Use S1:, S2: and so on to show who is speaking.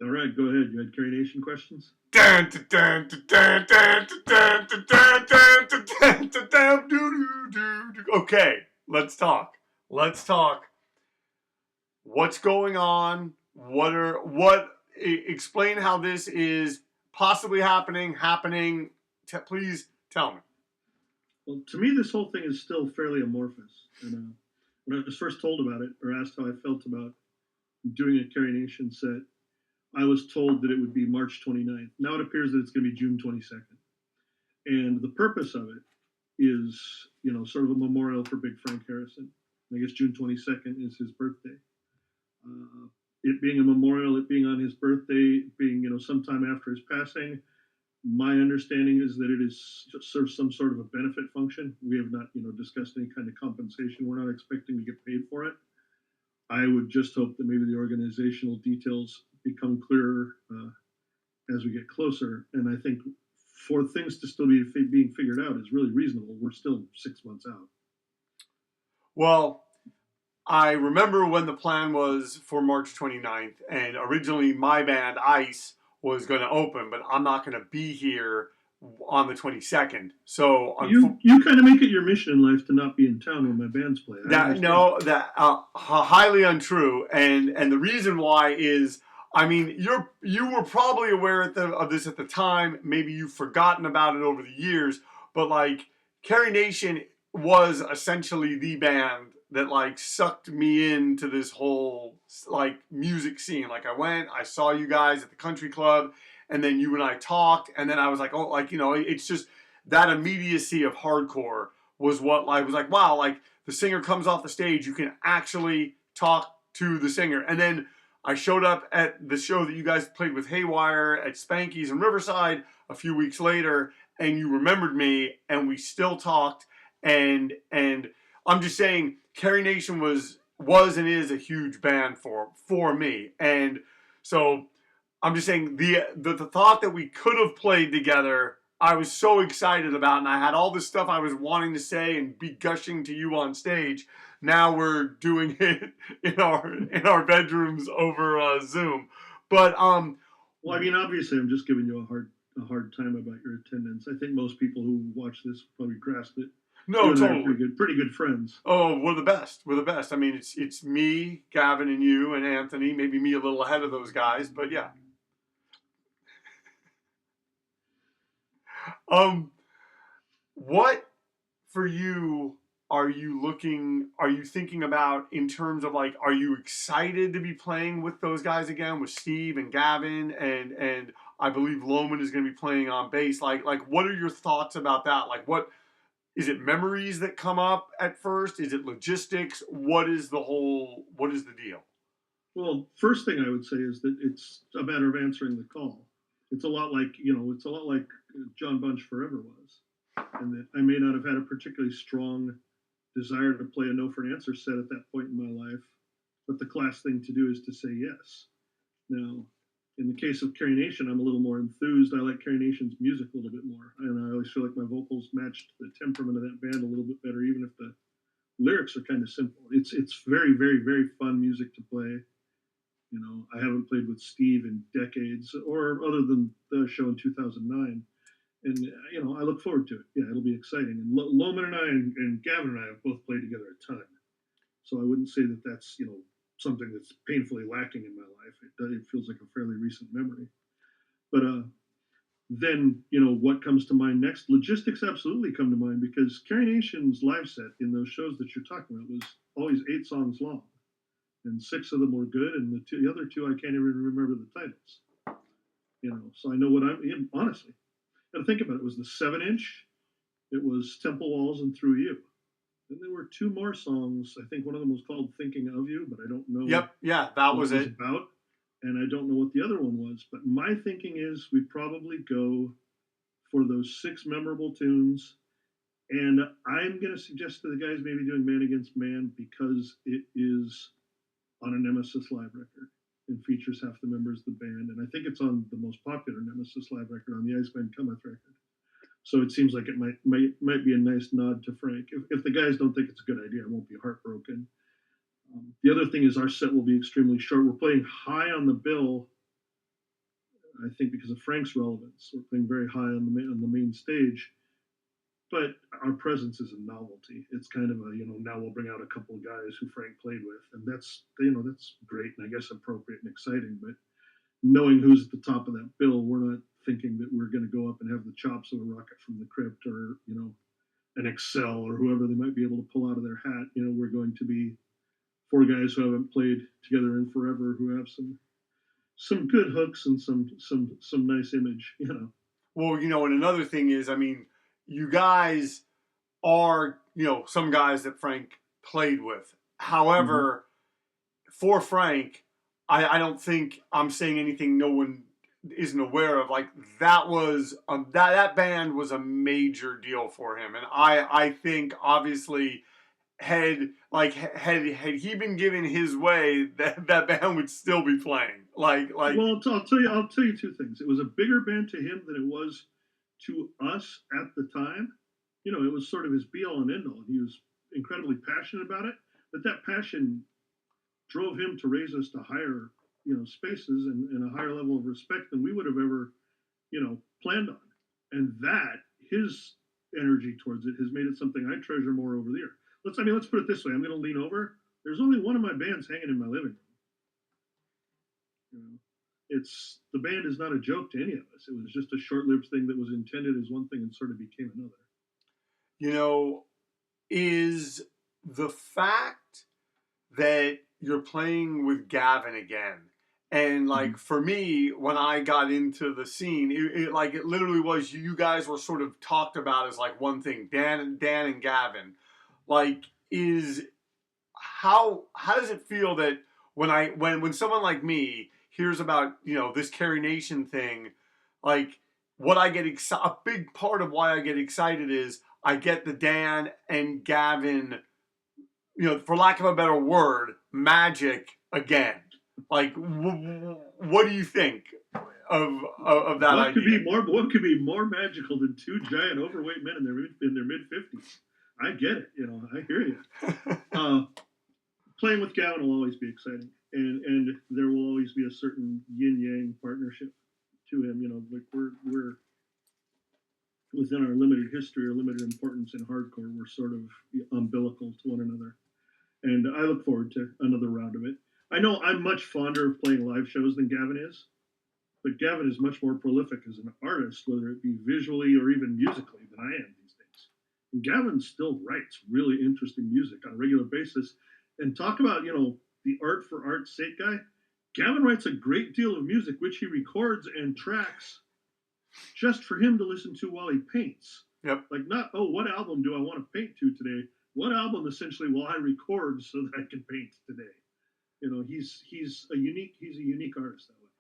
S1: All right, go ahead. You had Carrie Nation questions?
S2: Okay, let's talk. Let's talk. What's going on? Explain how this is possibly happening. Please tell me.
S1: Well, to me, this whole thing is still fairly amorphous. And when I was first told about it, or asked how I felt about doing a Carrie Nation set, I was told that it would be March 29th. Now it appears that it's going to be June 22nd. And the purpose of it is, sort of a memorial for Big Frank Harrison. I guess June 22nd is his birthday. It being a memorial, it being on his birthday, being, sometime after his passing, my understanding is that it is serves some sort of a benefit function. We have not, discussed any kind of compensation. We're not expecting to get paid for it. I would just hope that maybe the organizational details become clearer as we get closer. And I think for things to still be being figured out is really reasonable. We're still 6 months out.
S2: Well, I remember when the plan was for March 29th, and originally my band, Ice, was going to open, but I'm not going to be here on the 22nd. So
S1: you kind of make it your mission in life to not be in town when my bands play.
S2: That highly untrue, and the reason why is, I mean, you were probably aware of this at the time. Maybe you've forgotten about it over the years, but like Carrie Nation was essentially the band that like sucked me into this whole like music scene. Like I saw you guys at the country club, and then you and I talked, and then I was like, oh, like, it's just that immediacy of hardcore was what I was like, wow, like the singer comes off the stage, you can actually talk to the singer. And then I showed up at the show that you guys played with Haywire at Spanky's in Riverside a few weeks later, and you remembered me, and we still talked. And I'm just saying, Carrie Nation was and is a huge band for me. And so I'm just saying the thought that we could have played together, I was so excited about, and I had all this stuff I was wanting to say and be gushing to you on stage. Now we're doing it in our bedrooms over Zoom. But
S1: well, I mean, obviously, I'm just giving you a hard time about your attendance. I think most people who watch this probably grasped it.
S2: No, totally.
S1: Pretty good friends.
S2: Oh, we're the best. We're the best. I mean, it's me, Gavin, and you, and Anthony. Maybe me a little ahead of those guys, but yeah. What for you are you thinking about in terms of like, are you excited to be playing with those guys again, with Steve and Gavin, and I believe Loman is going to be playing on bass? Like what are your thoughts about that? Like, what is it, memories that come up at first? Is it logistics? What is the deal?
S1: Well, first thing I would say is that it's a matter of answering the call. It's a lot like John Bunch Forever was, and that I may not have had a particularly strong desire to play a no for an answer set at that point in my life, but the class thing to do is to say yes. Now, in the case of Carrie Nation, I'm a little more enthused. I like Carrie Nation's music a little bit more, and I always feel like my vocals matched the temperament of that band a little bit better, even if the lyrics are kind of simple. It's very, very, very fun music to play. I haven't played with Steve in decades, or other than the show in 2009. And, I look forward to it. Yeah, it'll be exciting. And Loman and I and Gavin and I have both played together a ton. So I wouldn't say that that's, something that's painfully lacking in my life. It feels like a fairly recent memory. But then, what comes to mind next? Logistics absolutely come to mind, because Carrie Nation's live set in those shows that you're talking about was always 8 songs long. And 6 of them were good, and the other 2 I can't even remember the titles. So I know what honestly. And think about it. It was the 7-inch, it was Temple Walls and Through You. Then there were 2 more songs. I think one of them was called Thinking of You, but I don't know.
S2: Yep, yeah, that was it.
S1: About. And I don't know what the other one was. But my thinking is we probably go for those 6 memorable tunes. And I'm going to suggest to the guys maybe doing Man Against Man, because it is on a Nemesis live record and features half the members of the band. And I think it's on the most popular Nemesis live record, on the Iceman Cometh record. So it seems like it might be a nice nod to Frank. If the guys don't think it's a good idea, I won't be heartbroken. The other thing is our set will be extremely short. We're playing high on the bill I think because of Frank's relevance, we're playing very high on the main stage. But our presence is a novelty. It's kind of a, now we'll bring out a couple of guys who Frank played with, and that's great and I guess appropriate and exciting. But knowing who's at the top of that bill, we're not thinking that we're going to go up and have the chops of a Rocket from the Crypt or an Excel or whoever they might be able to pull out of their hat. We're going to be four guys who haven't played together in forever, who have some good hooks and some nice image.
S2: Well, and another thing is, I mean, you guys are, some guys that Frank played with. However, for Frank, I don't think I'm saying anything no one isn't aware of. Like, that was that band was a major deal for him, and I think obviously had he been given his way, that band would still be playing. Like
S1: Well, I'll tell you two things. It was a bigger band to him than it was to us at the time. It was sort of his be all and end all. He was incredibly passionate about it, but that passion drove him to raise us to higher, spaces and a higher level of respect than we would have ever, planned on. And that his energy towards it has made it something I treasure more over the year. Let's put it this way. I'm going to lean over. There's only one of my bands hanging in my living room. It's the band is not a joke to any of us. It was just a short-lived thing that was intended as one thing and sort of became another.
S2: Is the fact that you're playing with Gavin again, and like for me, when I got into the scene, it literally was you guys were sort of talked about as like one thing, Dan and Gavin. Like, how does it feel that when someone like me hears about this Carrie Nation thing, like what I get a big part of why I get excited is I get the Dan and Gavin, for lack of a better word, magic again. Like, what do you think of that idea?
S1: What could be more magical than two giant overweight men in their mid-50s? I get it. I hear you. Playing with Gavin will always be exciting, and there will always be a certain yin yang partnership to him. Like we're within our limited history or limited importance in hardcore, we're sort of umbilical to one another. And I look forward to another round of it. I know I'm much fonder of playing live shows than Gavin is, but Gavin is much more prolific as an artist, whether it be visually or even musically, than I am these days. And Gavin still writes really interesting music on a regular basis. And talk about, the art for art's sake guy. Gavin writes a great deal of music, which he records and tracks just for him to listen to while he paints.
S2: Yep.
S1: Like, not, what album do I want to paint to today? What album essentially will I record so that I can paint today? He's a unique artist that way.